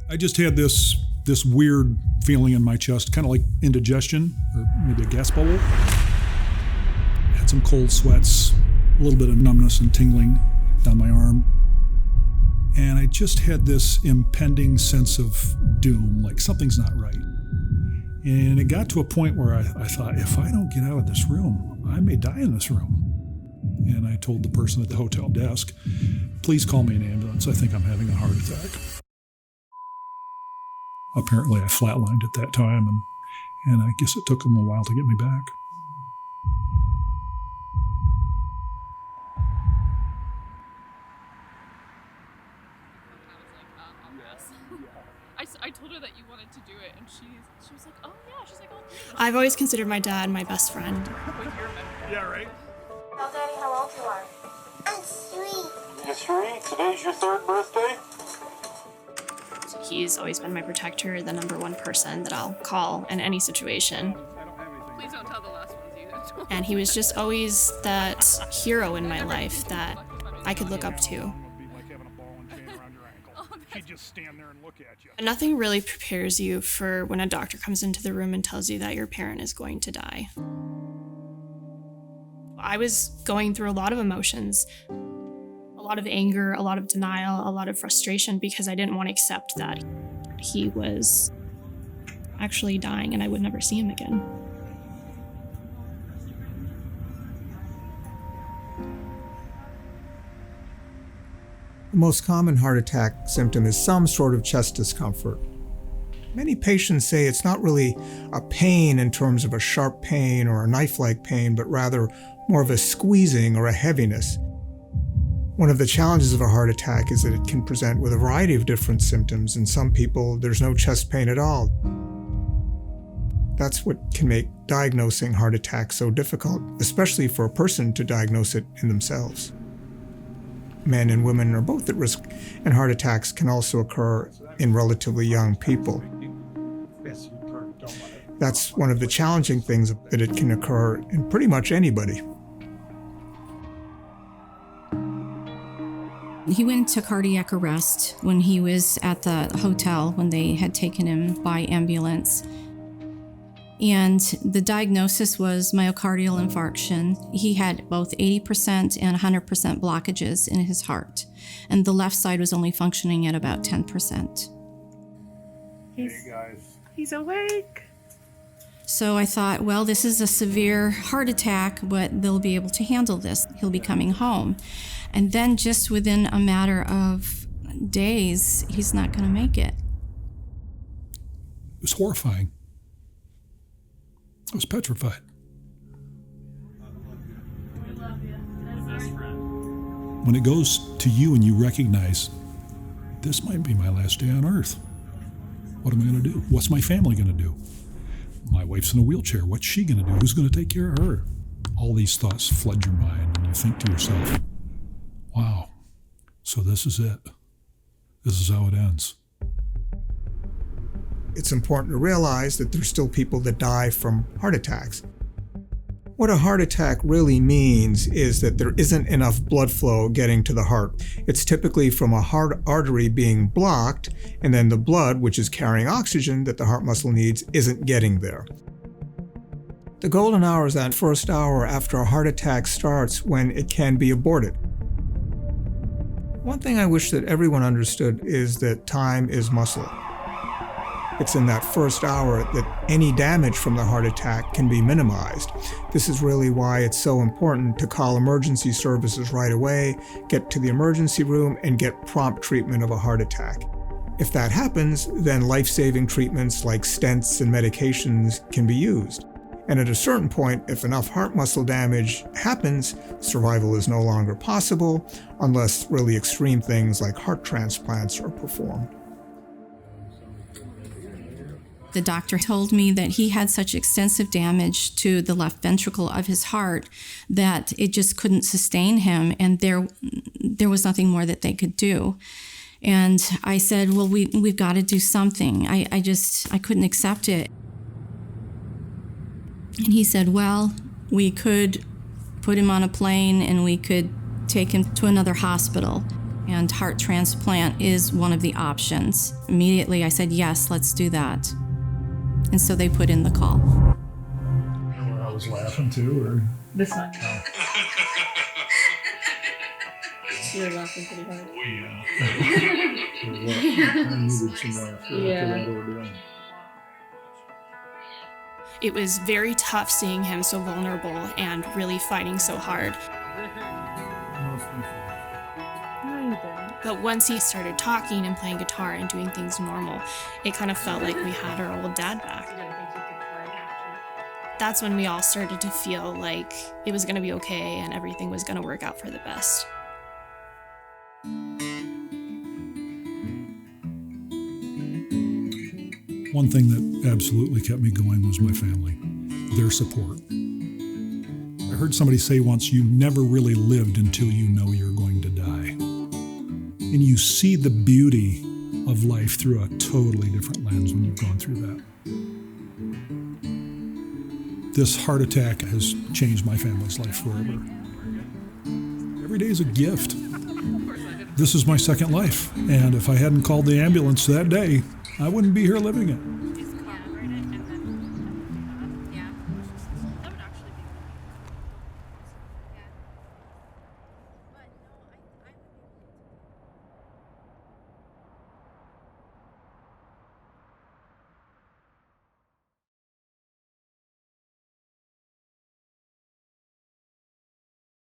I just had this weird feeling in my chest, kind of like indigestion or maybe a gas bubble. Had some cold sweats, a little bit of numbness and tingling down my arm. And I just had this impending sense of doom, like something's not right. And it got to a point where I thought, if I don't get out of this room, I may die in this room. And I told the person at the hotel desk, please call me an ambulance. I think I'm having a heart attack. Apparently I flatlined at that time, and I guess it took them a while to get me back. I told her that you wanted to do it, and she was like, oh yeah. She's like, oh. I've always considered my dad my best friend. Yeah, right? Tell Daddy how old you are. I'm 3. You're 3? Today's your 3rd birthday? He's always been my protector, the number one person that I'll call in any situation. Please don't tell the last ones either. And he was just always that hero in my life that I could look up to. Just stand there and look at you. Nothing really prepares you for when a doctor comes into the room and tells you that your parent is going to die. I was going through a lot of emotions, a lot of anger, a lot of denial, a lot of frustration because I didn't want to accept that he was actually dying and I would never see him again. The most common heart attack symptom is some sort of chest discomfort. Many patients say it's not really a pain in terms of a sharp pain or a knife-like pain, but rather more of a squeezing or a heaviness. One of the challenges of a heart attack is that it can present with a variety of different symptoms. In some people, there's no chest pain at all. That's what can make diagnosing heart attack so difficult, especially for a person to diagnose it in themselves. Men and women are both at risk, and heart attacks can also occur in relatively young people. That's one of the challenging things, that it can occur in pretty much anybody. He went into cardiac arrest when he was at the hotel when they had taken him by ambulance. And the diagnosis was myocardial infarction. He had both 80% and 100% blockages in his heart, and the left side was only functioning at about 10%. He's awake. So I thought, well, this is a severe heart attack, but they'll be able to handle this. He'll be coming home. And then just within a matter of days, he's not going to make it. It was horrifying. I was petrified. When it goes to you and you recognize, this might be my last day on earth. What am I going to do? What's my family going to do? My wife's in a wheelchair. What's she going to do? Who's going to take care of her? All these thoughts flood your mind, and you think to yourself, wow, so this is it. This is how it ends. It's important to realize that there's still people that die from heart attacks. What a heart attack really means is that there isn't enough blood flow getting to the heart. It's typically from a heart artery being blocked, and then the blood, which is carrying oxygen that the heart muscle needs, isn't getting there. The golden hour is that first hour after a heart attack starts, when it can be aborted. One thing I wish that everyone understood is that time is muscle. It's in that first hour that any damage from the heart attack can be minimized. This is really why it's so important to call emergency services right away, get to the emergency room, and get prompt treatment of a heart attack. If that happens, then life-saving treatments like stents and medications can be used. And at a certain point, if enough heart muscle damage happens, survival is no longer possible unless really extreme things like heart transplants are performed. The doctor told me that he had such extensive damage to the left ventricle of his heart that it just couldn't sustain him, and there was nothing more that they could do. And I said, well, we've got to do something. I couldn't accept it. And he said, well, we could put him on a plane and we could take him to another hospital. and heart transplant is one of the options. Immediately I said, yes, let's do that. And so they put in the call. I was laughing too, or This one. You're laughing pretty hard. yeah. It was very tough seeing him so vulnerable and really fighting so hard. No, you didn't. But once he started talking and playing guitar and doing things normal, it kind of felt like we had our old dad back. That's when we all started to feel like it was going to be okay and everything was going to work out for the best. One thing that absolutely kept me going was my family, their support. I heard somebody say once, you never really lived until you know you're going to die. And you see the beauty of life through a totally different lens when you've gone through that. This heart attack has changed my family's life forever. Every day is a gift. This is my second life, and if I hadn't called the ambulance that day, I wouldn't be here living it.